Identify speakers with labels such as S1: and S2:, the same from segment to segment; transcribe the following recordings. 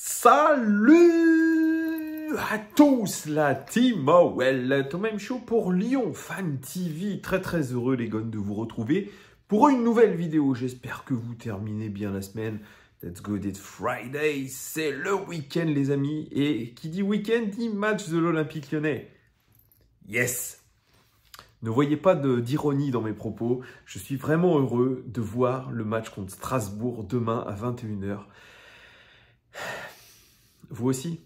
S1: Salut à tous la team Welton Même Show pour Lyon Fan TV. Très heureux les gars de vous retrouver pour une nouvelle vidéo. J'espère que vous terminez bien la semaine. Let's go, it's Friday, c'est le week-end les amis. Et qui dit week-end dit match de l'Olympique Lyonnais. Yes. Ne voyez pas d'ironie dans mes propos. Je suis vraiment heureux de voir le match contre Strasbourg demain à 21 h. Vous aussi?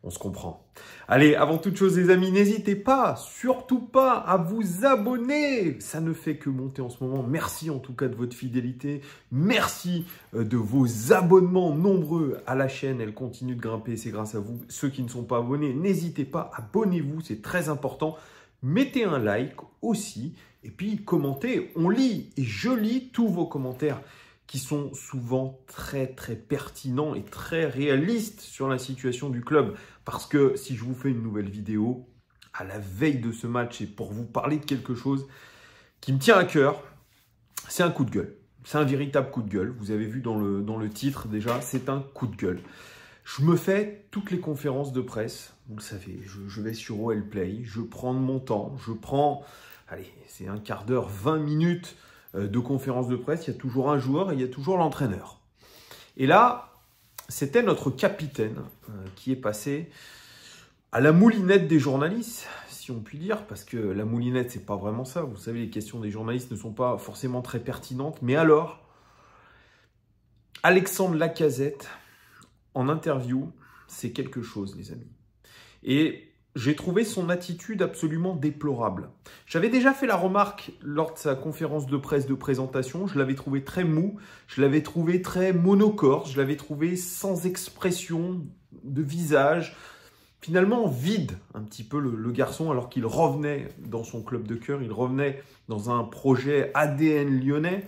S1: On se comprend. Allez, avant toute chose les amis, n'hésitez pas, surtout pas, à vous abonner. Ça ne fait que monter en ce moment. Merci en tout cas de votre fidélité. Merci de vos abonnements nombreux à la chaîne. Elle continue de grimper, c'est grâce à vous. Ceux qui ne sont pas abonnés, n'hésitez pas, abonnez-vous, c'est très important. Mettez un like aussi et puis commentez. On lit et je lis tous vos commentaires qui sont souvent très pertinents et très réalistes sur la situation du club. Parce que si je vous fais une nouvelle vidéo à la veille de ce match et pour vous parler de quelque chose qui me tient à cœur, c'est un coup de gueule. C'est un véritable coup de gueule. Vous avez vu dans le titre déjà, c'est un coup de gueule. Je me fais toutes les conférences de presse, vous le savez, je vais sur OL Play, je prends mon temps, je prends, allez, c'est un quart d'heure, 20 minutes de conférence de presse, il y a toujours un joueur et il y a toujours l'entraîneur. Et là, c'était notre capitaine qui est passé à la moulinette des journalistes, si on peut dire, parce que la moulinette, c'est pas vraiment ça. Vous savez, les questions des journalistes ne sont pas forcément très pertinentes. Mais alors, Alexandre Lacazette, en interview, c'est quelque chose, les amis. Et j'ai trouvé son attitude absolument déplorable. J'avais déjà fait la remarque lors de sa conférence de presse de présentation. Je l'avais trouvé très mou, je l'avais trouvé très monocore, je l'avais trouvé sans expression de visage. Finalement vide un petit peu le garçon alors qu'il revenait dans son club de cœur. Il revenait dans un projet ADN lyonnais.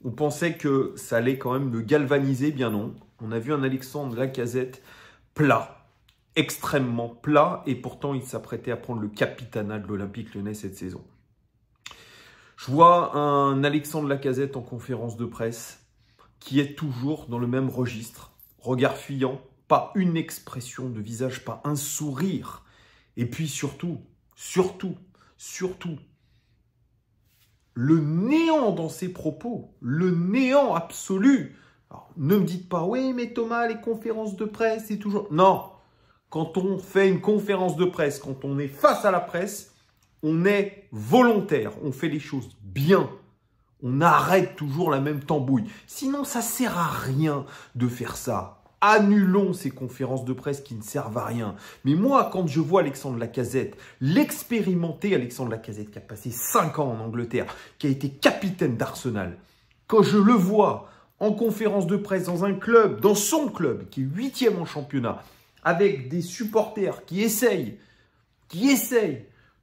S1: On pensait que ça allait quand même le galvaniser, bien non. On a vu un Alexandre Lacazette plat. Extrêmement plat et pourtant il s'apprêtait à prendre le capitanat de l'Olympique Lyonnais cette saison. Je vois un Alexandre Lacazette en conférence de presse qui est toujours dans le même registre, regard fuyant, pas une expression de visage, pas un sourire. Et puis surtout, le néant dans ses propos, le néant absolu. Alors, ne me dites pas, oui mais Thomas, les conférences de presse, c'est toujours... Non. Quand on fait une conférence de presse, quand on est face à la presse, on est volontaire, on fait les choses bien. On arrête toujours la même tambouille. Sinon, ça ne sert à rien de faire ça. Annulons ces conférences de presse qui ne servent à rien. Mais moi, quand je vois Alexandre Lacazette, l'expérimenté Alexandre Lacazette qui a passé 5 ans en Angleterre, qui a été capitaine d'Arsenal, quand je le vois en conférence de presse dans un club, dans son club, qui est 8e en championnat, avec des supporters qui essayent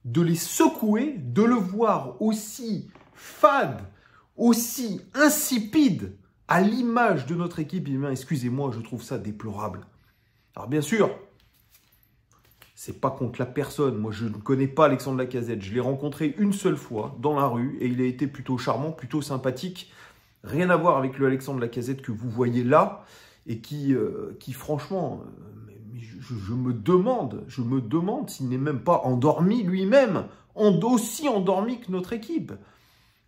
S1: de les secouer, de le voir aussi fade, aussi insipide à l'image de notre équipe, eh bien, excusez-moi, je trouve ça déplorable. Alors bien sûr, c'est pas contre la personne. Moi, je ne connais pas Alexandre Lacazette. Je l'ai rencontré une seule fois dans la rue et il a été plutôt charmant, plutôt sympathique. Rien à voir avec le Alexandre Lacazette que vous voyez là et qui franchement... Je me demande s'il n'est même pas endormi lui-même, aussi endormi que notre équipe.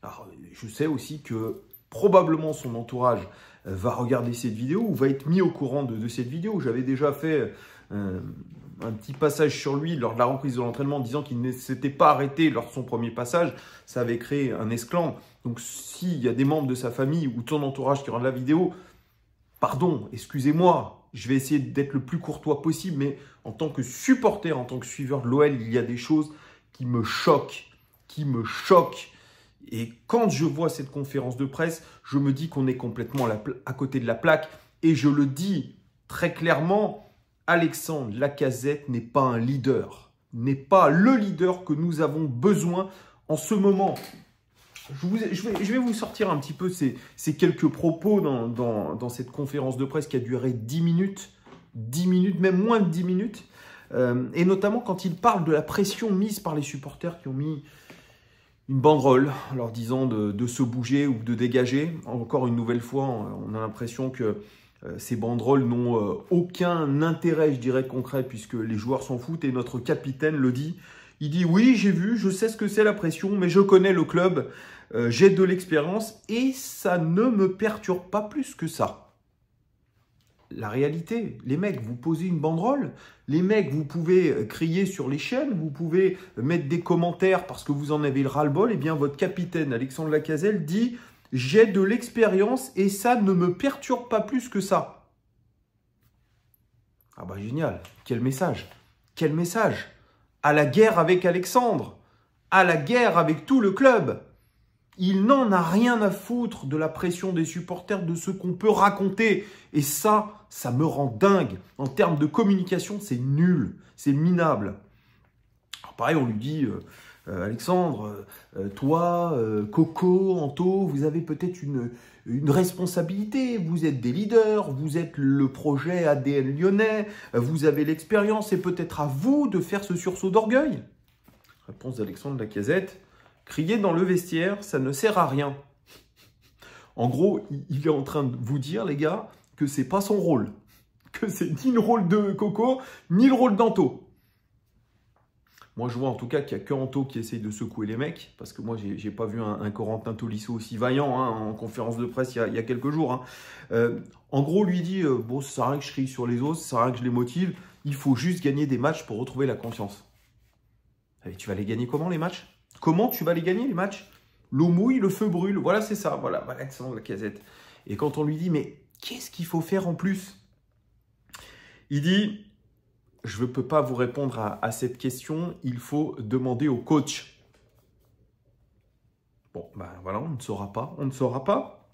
S1: Alors, je sais aussi que probablement son entourage va regarder cette vidéo ou va être mis au courant de cette vidéo. J'avais déjà fait un petit passage sur lui lors de la reprise de l'entraînement disant qu'il ne s'était pas arrêté lors de son premier passage. Ça avait créé un esclandre. Donc, s'il y a des membres de sa famille ou ton entourage qui regardent la vidéo, pardon, excusez-moi. Je vais essayer d'être le plus courtois possible, mais en tant que supporter, en tant que suiveur de l'OL, il y a des choses qui me choquent, Et quand je vois cette conférence de presse, je me dis qu'on est complètement à côté de la plaque. Et je le dis très clairement, Alexandre Lacazette n'est pas un leader, n'est pas le leader que nous avons besoin en ce moment. Je vais vous sortir un petit peu ces quelques propos dans cette conférence de presse qui a duré 10 minutes, même moins de 10 minutes. Et notamment quand il parle de la pression mise par les supporters qui ont mis une banderole en leur disant de se bouger ou de dégager. Encore une nouvelle fois, on a l'impression que Ces banderoles n'ont aucun intérêt, je dirais, concret, puisque les joueurs s'en foutent. Et notre capitaine le dit. Il dit, oui, j'ai vu, je sais ce que c'est la pression, mais je connais le club, j'ai de l'expérience et ça ne me perturbe pas plus que ça. La réalité, les mecs, vous posez une banderole, les mecs, vous pouvez crier sur les chaînes, vous pouvez mettre des commentaires parce que vous en avez le ras-le-bol. Eh bien, votre capitaine, Alexandre Lacazette, dit « J'ai de l'expérience et ça ne me perturbe pas plus que ça. » Ah bah génial, quel message, quel message. À la guerre avec Alexandre, à la guerre avec tout le club. Il n'en a rien à foutre de la pression des supporters, de ce qu'on peut raconter. Et ça me rend dingue. En termes de communication, c'est nul, c'est minable. Alors pareil, on lui dit, Alexandre, toi, Coco, Anto, vous avez peut-être une responsabilité. Vous êtes des leaders, vous êtes le projet ADN lyonnais, vous avez l'expérience, c'est peut-être à vous de faire ce sursaut d'orgueil. Réponse d'Alexandre Lacazette. Crier dans le vestiaire, ça ne sert à rien. En gros, il est en train de vous dire, les gars, que c'est pas son rôle. Que c'est ni le rôle de Coco, ni le rôle d'Anto. Moi, je vois en tout cas qu'il n'y a que Anto qui essaye de secouer les mecs. Parce que moi, j'ai pas vu un Corentin Tolisso aussi vaillant en conférence de presse il y a quelques jours. En gros, lui dit, bon, ça sert à rien que je crie sur les autres, ça sert à rien que je les motive. Il faut juste gagner des matchs pour retrouver la confiance. Et tu vas les gagner comment, les matchs? Comment tu vas les gagner, les matchs? L'eau mouille, le feu brûle. Voilà, c'est ça. Voilà, Alexandre Lacazette. Et quand on lui dit, mais qu'est-ce qu'il faut faire en plus? Il dit, je ne peux pas vous répondre à cette question. Il faut demander au coach. Bon, ben voilà, on ne saura pas. On ne saura pas.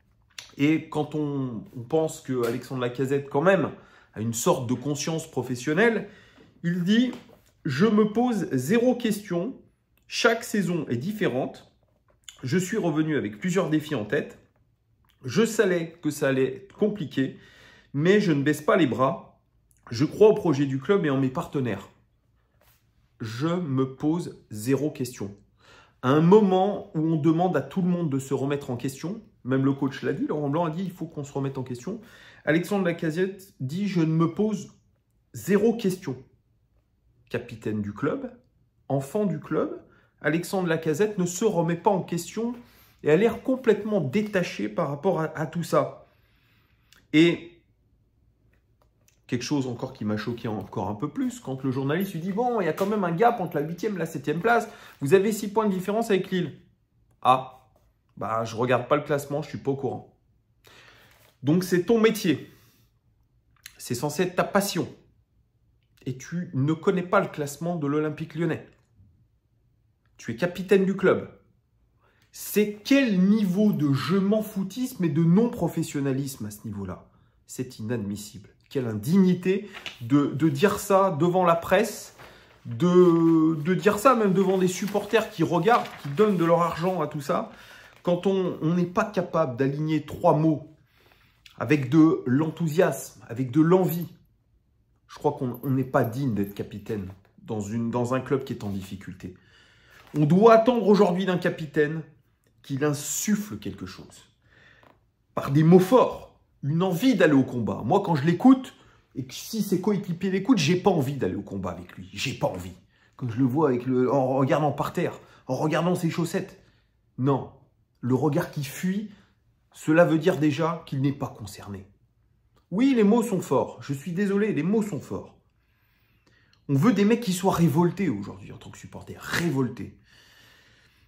S1: Et quand on pense que Alexandre Lacazette, quand même, a une sorte de conscience professionnelle, il dit, je me pose 0 question. Chaque saison est différente. Je suis revenu avec plusieurs défis en tête. Je savais que ça allait être compliqué, mais je ne baisse pas les bras. Je crois au projet du club et en mes partenaires. Je me pose 0 question. À un moment où on demande à tout le monde de se remettre en question, même le coach l'a dit, Laurent Blanc a dit il faut qu'on se remette en question. Alexandre Lacazette dit je ne me pose 0 question. Capitaine du club, enfant du club, Alexandre Lacazette ne se remet pas en question et a l'air complètement détaché par rapport à tout ça. Et quelque chose encore qui m'a choqué encore un peu plus, quand le journaliste lui dit « Bon, il y a quand même un gap entre la 8e et la 7e place. Vous avez 6 points de différence avec Lille. » Ah, bah je ne regarde pas le classement, je ne suis pas au courant. Donc c'est ton métier. C'est censé être ta passion. Et tu ne connais pas le classement de l'Olympique Lyonnais. Tu es capitaine du club. C'est quel niveau de je m'en foutisme et de non-professionnalisme à ce niveau-là? C'est inadmissible. Quelle indignité de dire ça devant la presse, de dire ça même devant des supporters qui regardent, qui donnent de leur argent à tout ça, quand on n'est pas capable d'aligner 3 mots avec de l'enthousiasme, avec de l'envie. Je crois qu'on n'est pas digne d'être capitaine dans un club qui est en difficulté. On doit attendre aujourd'hui d'un capitaine qu'il insuffle quelque chose. Par des mots forts, une envie d'aller au combat. Moi, quand je l'écoute, et que si ses coéquipiers l'écoutent, j'ai pas envie d'aller au combat avec lui. J'ai pas envie. Quand je le vois en regardant par terre, en regardant ses chaussettes. Non, le regard qui fuit, cela veut dire déjà qu'il n'est pas concerné. Oui, les mots sont forts. Je suis désolé, les mots sont forts. On veut des mecs qui soient révoltés aujourd'hui en tant que supporters. Révoltés.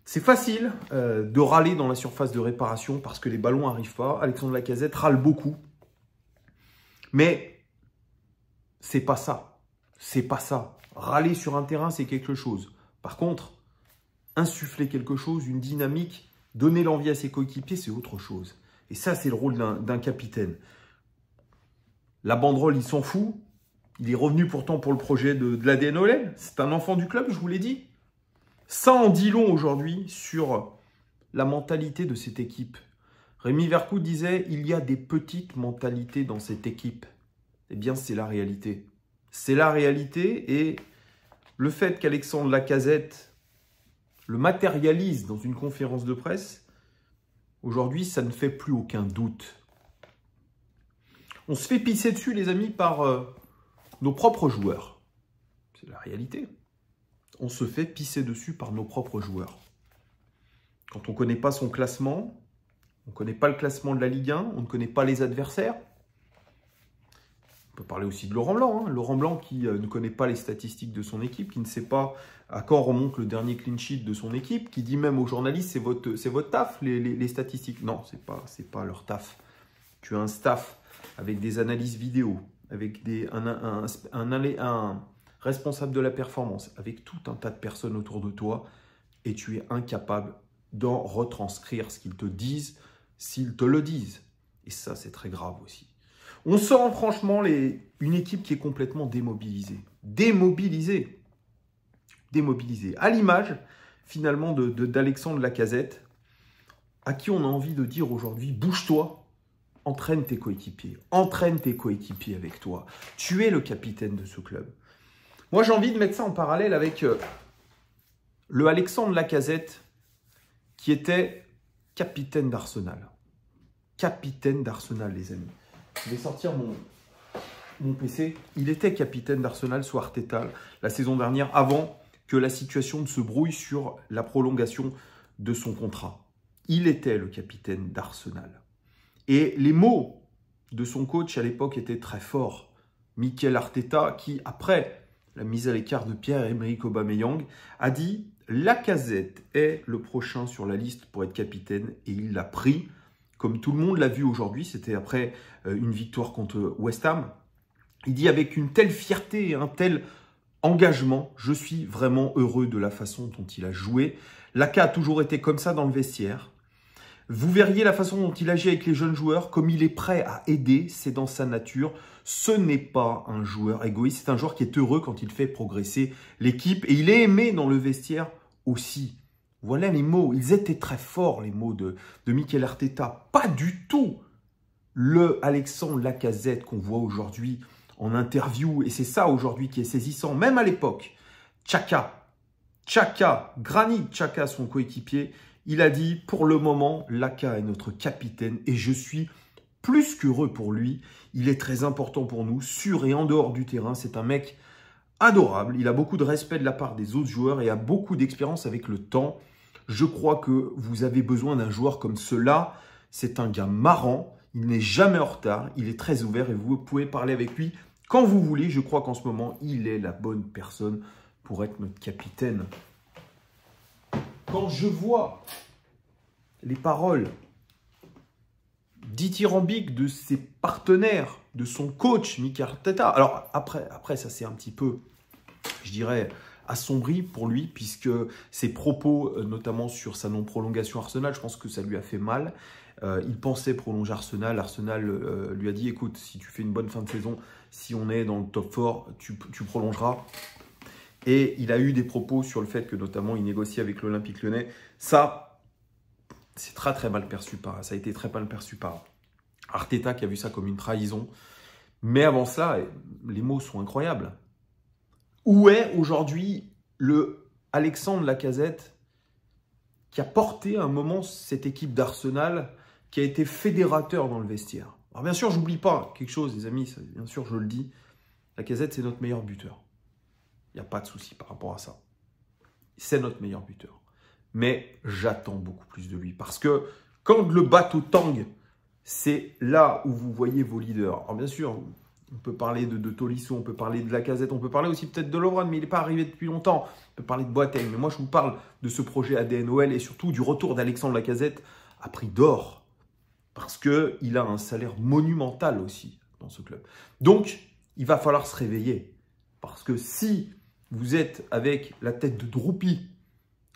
S1: C'est facile de râler dans la surface de réparation parce que les ballons n'arrivent pas. Alexandre Lacazette râle beaucoup. Mais c'est pas ça. C'est pas ça. Râler sur un terrain, c'est quelque chose. Par contre, insuffler quelque chose, une dynamique, donner l'envie à ses coéquipiers, c'est autre chose. Et ça, c'est le rôle d'un capitaine. La banderole, il s'en fout. Il est revenu pourtant pour le projet de l'ADN OL. C'est un enfant du club, je vous l'ai dit. Ça en dit long aujourd'hui sur la mentalité de cette équipe. Rémi Vercout disait « Il y a des petites mentalités dans cette équipe ». Eh bien, c'est la réalité. C'est la réalité et le fait qu'Alexandre Lacazette le matérialise dans une conférence de presse, aujourd'hui, ça ne fait plus aucun doute. On se fait pisser dessus, les amis, par nos propres joueurs. C'est la réalité. On se fait pisser dessus par nos propres joueurs. Quand on ne connaît pas son classement, on ne connaît pas le classement de la Ligue 1, on ne connaît pas les adversaires. On peut parler aussi de Laurent Blanc. Laurent Blanc qui ne connaît pas les statistiques de son équipe, qui ne sait pas à quand remonte le dernier clean sheet de son équipe, qui dit même aux journalistes, c'est votre taf, les statistiques. Non, c'est pas leur taf. Tu as un staff avec des analyses vidéo, avec un responsable de la performance, avec tout un tas de personnes autour de toi, et tu es incapable d'en retranscrire ce qu'ils te disent, s'ils te le disent. Et ça, c'est très grave aussi. On sent franchement une équipe qui est complètement démobilisée. Démobilisée. À l'image, finalement, d'Alexandre Lacazette, à qui on a envie de dire aujourd'hui, bouge-toi, entraîne tes coéquipiers. Entraîne tes coéquipiers avec toi. Tu es le capitaine de ce club. Moi, j'ai envie de mettre ça en parallèle avec le Alexandre Lacazette, qui était capitaine d'Arsenal. Capitaine d'Arsenal, les amis. Je vais sortir mon PC. Il était capitaine d'Arsenal sous Arteta la saison dernière, avant que la situation ne se brouille sur la prolongation de son contrat. Il était le capitaine d'Arsenal. Et les mots de son coach à l'époque étaient très forts. Mikel Arteta, qui, après la mise à l'écart de Pierre-Emerick Aubameyang, a dit « Lacazette est le prochain sur la liste pour être capitaine » et il l'a pris. Comme tout le monde l'a vu aujourd'hui, c'était après une victoire contre West Ham. Il dit avec une telle fierté et un tel engagement, je suis vraiment heureux de la façon dont il a joué. Laka a toujours été comme ça dans le vestiaire. Vous verriez la façon dont il agit avec les jeunes joueurs, comme il est prêt à aider, c'est dans sa nature. Ce n'est pas un joueur égoïste, c'est un joueur qui est heureux quand il fait progresser l'équipe. Et il est aimé dans le vestiaire aussi. Voilà les mots, ils étaient très forts, les mots de Mikel Arteta. Pas du tout le Alexandre Lacazette qu'on voit aujourd'hui en interview. Et c'est ça aujourd'hui qui est saisissant, même à l'époque. Xhaka, Granit Xhaka, son coéquipier, il a dit, pour le moment, Laka est notre capitaine et je suis plus qu'heureux pour lui. Il est très important pour nous, sur et en dehors du terrain. C'est un mec adorable. Il a beaucoup de respect de la part des autres joueurs et a beaucoup d'expérience avec le temps. Je crois que vous avez besoin d'un joueur comme cela. C'est un gars marrant. Il n'est jamais en retard. Il est très ouvert et vous pouvez parler avec lui quand vous voulez. Je crois qu'en ce moment, il est la bonne personne pour être notre capitaine. Quand je vois les paroles dithyrambiques de ses partenaires, de son coach, Mikel Arteta. Alors après ça c'est un petit peu, je dirais, assombri pour lui, puisque ses propos, notamment sur sa non-prolongation Arsenal, je pense que ça lui a fait mal. Il pensait prolonger Arsenal. Arsenal lui a dit, écoute, si tu fais une bonne fin de saison, si on est dans le top 4, tu prolongeras. Et il a eu des propos sur le fait que notamment il négocie avec l'Olympique Lyonnais. Ça, c'est très mal perçu ça a été très mal perçu par Arteta, qui a vu ça comme une trahison. Mais avant ça, les mots sont incroyables. Où est aujourd'hui le Alexandre Lacazette qui a porté à un moment cette équipe d'Arsenal, qui a été fédérateur dans le vestiaire? Alors bien sûr, j'oublie pas quelque chose, les amis, bien sûr, je le dis. Lacazette, c'est notre meilleur buteur. Il n'y a pas de souci par rapport à ça. C'est notre meilleur buteur. Mais j'attends beaucoup plus de lui. Parce que quand le bateau tangue, c'est là où vous voyez vos leaders. Alors bien sûr, on peut parler de Tolisso, on peut parler de Lacazette, on peut parler aussi peut-être de Lovren, mais il n'est pas arrivé depuis longtemps. On peut parler de Boateng. Mais moi, je vous parle de ce projet ADN-OL et surtout du retour d'Alexandre Lacazette à prix d'or. Parce qu'il a un salaire monumental aussi dans ce club. Donc, il va falloir se réveiller. Parce que si vous êtes avec la tête de Droupi,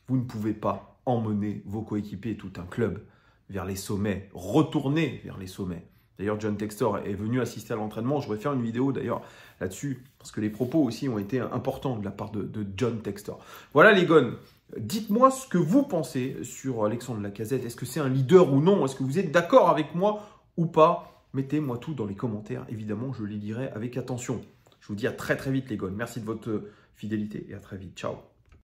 S1: vous ne pouvez pas emmener vos coéquipiers et tout un club vers les sommets, retourner vers les sommets. D'ailleurs, John Textor est venu assister à l'entraînement. Je vais faire une vidéo d'ailleurs là-dessus, parce que les propos aussi ont été importants de la part de John Textor. Voilà les gones, dites-moi ce que vous pensez sur Alexandre Lacazette. Est-ce que c'est un leader ou non? Est-ce que vous êtes d'accord avec moi ou pas? Mettez-moi tout dans les commentaires. Évidemment, je les lirai avec attention. Je vous dis à très vite les gones. Merci de votre fidélité et à très vite. Ciao.